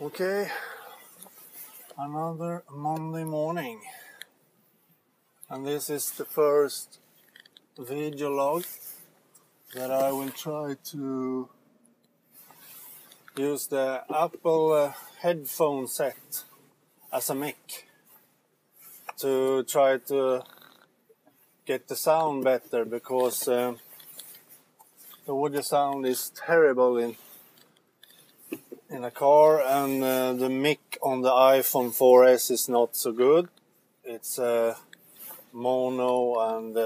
Okay, another Monday morning, and this is the first video log that I will try to use the Apple headphone set as a mic to try to get the sound better, because the audio sound is terrible in a car, and the mic on the iPhone 4S is not so good. It's mono and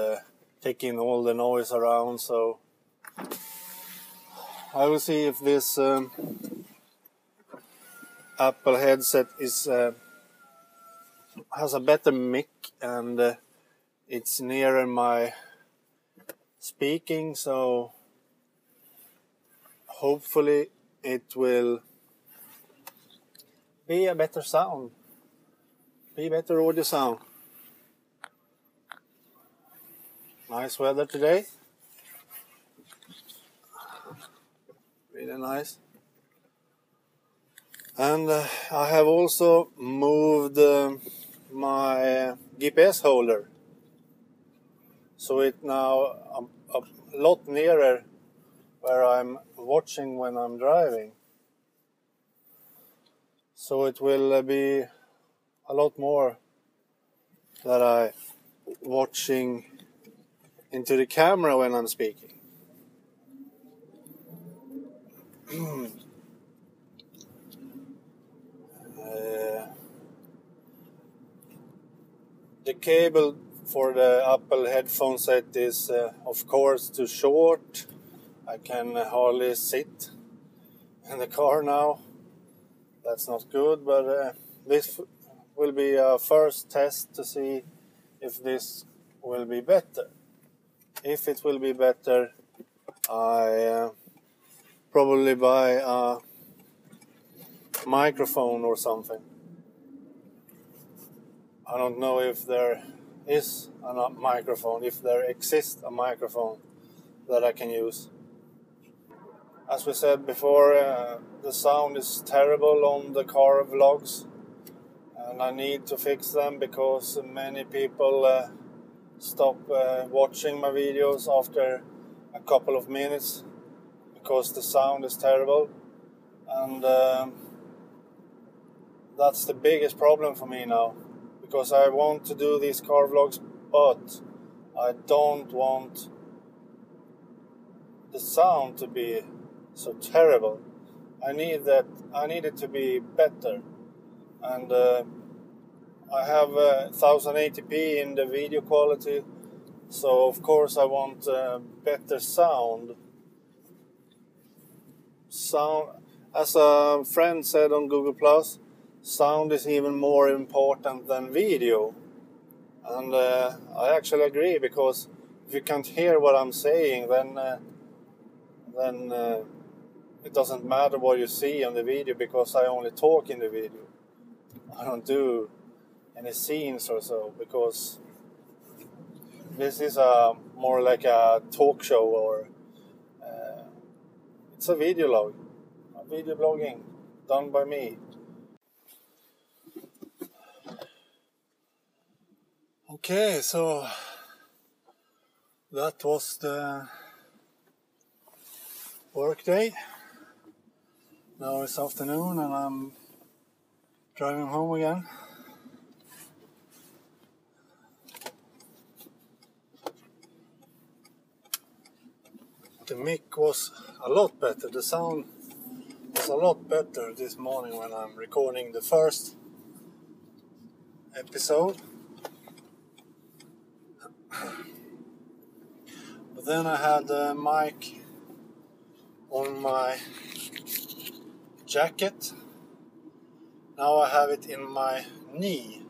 taking all the noise around, so I will see if this Apple headset has a better mic and it's nearer my speaking, so hopefully it will be a better sound, be better audio sound. Nice weather today, really nice. And I have also moved my GPS holder, so it's now a lot nearer where I'm watching when I'm driving. So it will be a lot more that I watching into the camera when I'm speaking. The cable for the Apple headphone set is of course too short. I can hardly sit in the car now. That's not good, but this will be a first test to see if this will be better. If it will be better, I probably buy a microphone or something. I don't know if there is a microphone, if there exists a microphone that I can use. As we said before, the sound is terrible on the CARVLogs, and I need to fix them because many people stop watching my videos after a couple of minutes because the sound is terrible, and that's the biggest problem for me now, because I want to do these CARVLogs, but I don't want the sound to be so terrible. I need it to be better, and I have 1080p in the video quality, so of course I want better sound. As a friend said on Google+, sound is even more important than video, and I actually agree, because if you can't hear what I'm saying, then it doesn't matter what you see on the video, because I only talk in the video. I don't do any scenes or so, because this is more like a talk show, or it's a video log, a video blogging done by me. Okay, so that was the work day. Now it's afternoon and I'm driving home again. The mic was a lot better, the sound was a lot better this morning when I'm recording the first episode. But then I had the mic on my jacket. Now I have it in my knee,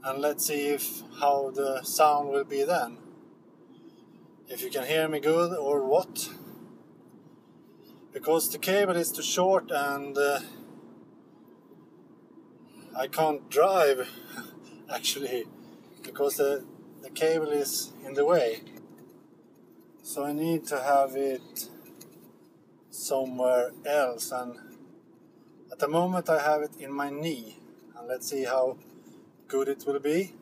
and let's see how the sound will be then. If you can hear me good or what. Because the cable is too short, and I can't drive actually, because the cable is in the way. So I need to have it somewhere else, and At the moment I have it in my knee, and let's see how good it will be.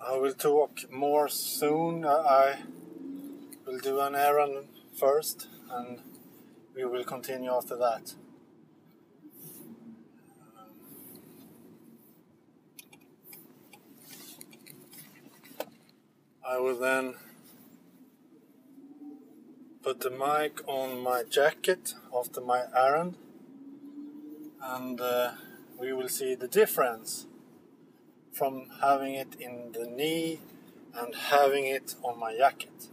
I will talk more soon. I will do an errand first and we will continue after that. I will then put the mic on my jacket after my errand, and we will see the difference from having it in the knee and having it on my jacket.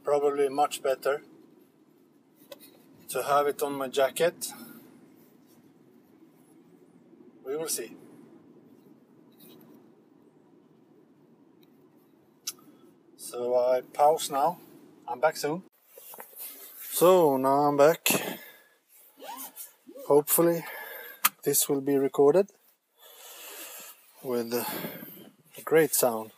Probably much better to have it on my jacket. We will see. So I pause now. I'm back soon. So now I'm back. Hopefully this will be recorded with a great sound.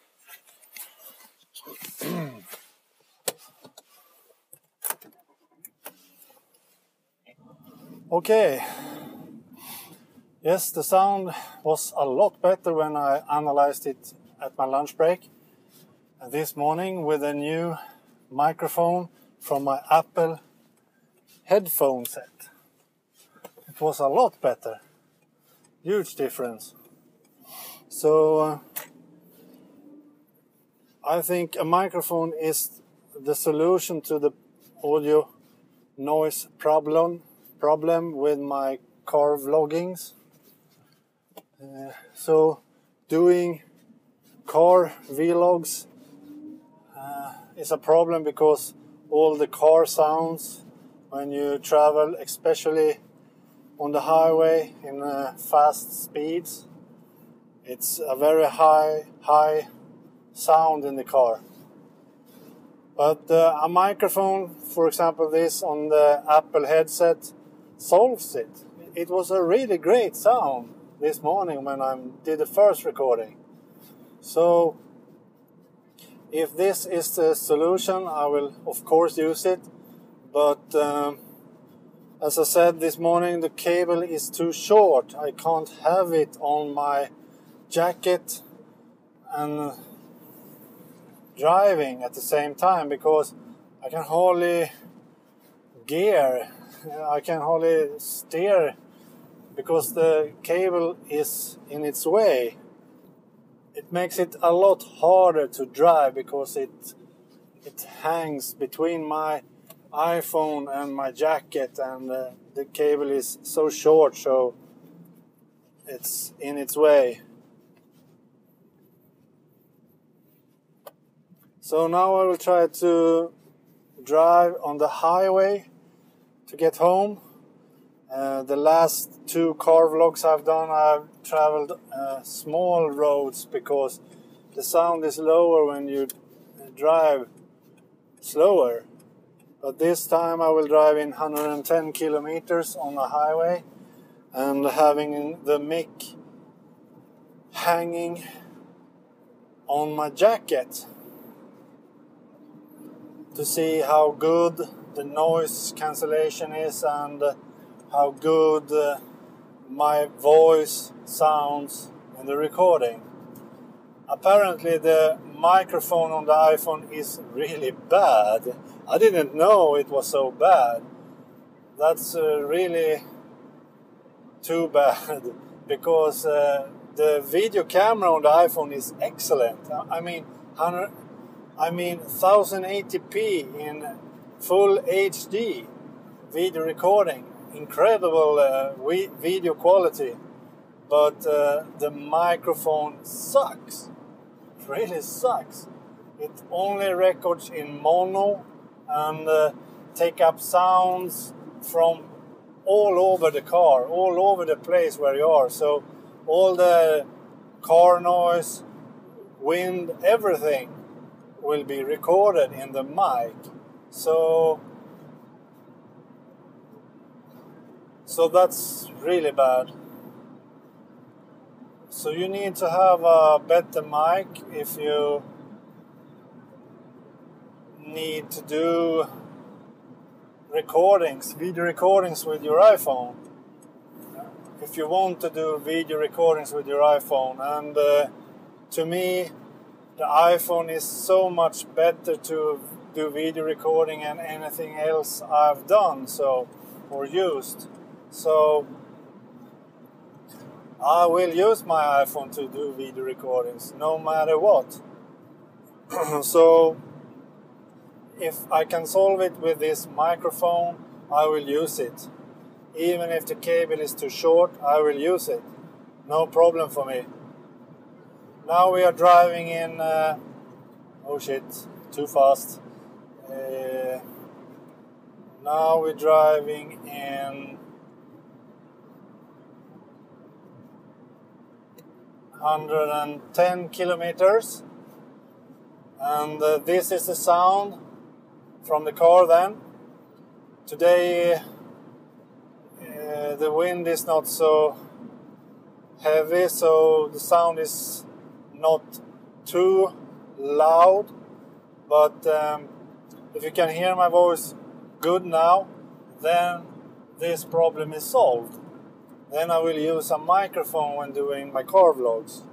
Okay. Yes, the sound was a lot better when I analyzed it at my lunch break. And this morning with a new microphone from my Apple headphone set. It was a lot better. Huge difference. So I think a microphone is the solution to the audio noise problem with my car vloggings. So doing car vlogs is a problem because all the car sounds when you travel, especially on the highway in fast speeds, it's a very high sound in the car. But a microphone, for example this on the Apple headset, solves it. It was a really great sound this morning when I did the first recording. So if this is the solution, I will of course use it. But as I said this morning, the cable is too short. I can't have it on my jacket and driving at the same time because I can hardly gear. I can hardly steer because the cable is in its way. It makes it a lot harder to drive because it hangs between my iPhone and my jacket, and the cable is so short, so it's in its way. So now I will try to drive on the highway to get home. The last 2 car vlogs I've done, I've traveled small roads because the sound is lower when you drive slower. But this time I will drive in 110 kilometers on the highway and having the mic hanging on my jacket to see how good the noise cancellation is and how good my voice sounds in the recording. Apparently the microphone on the iPhone is really bad. I didn't know it was so bad. That's really too bad because the video camera on the iPhone is excellent. I mean 1080p in full HD video recording. Incredible video quality, but the microphone sucks. It really sucks. It only records in mono and take up sounds from all over the car, all over the place where you are. So all the car noise, wind, everything will be recorded in the mic. So So that's really bad. So you need to have a better mic if you need to do recordings, video recordings with your iPhone. If you want to do video recordings with your iPhone, and to me the iPhone is so much better to do video recording than anything else I've done or used. So I will use my iPhone to do video recordings no matter what. So if I can solve it with this microphone, I will use it. Even if the cable is too short, I will use it. No problem for me. Now we are driving in... oh shit, too fast. Now we're driving in 110 kilometers. And this is the sound from the car then. Today the wind is not so heavy, so the sound is not too loud. But if you can hear my voice good now, then this problem is solved. Then I will use a microphone when doing my car vlogs.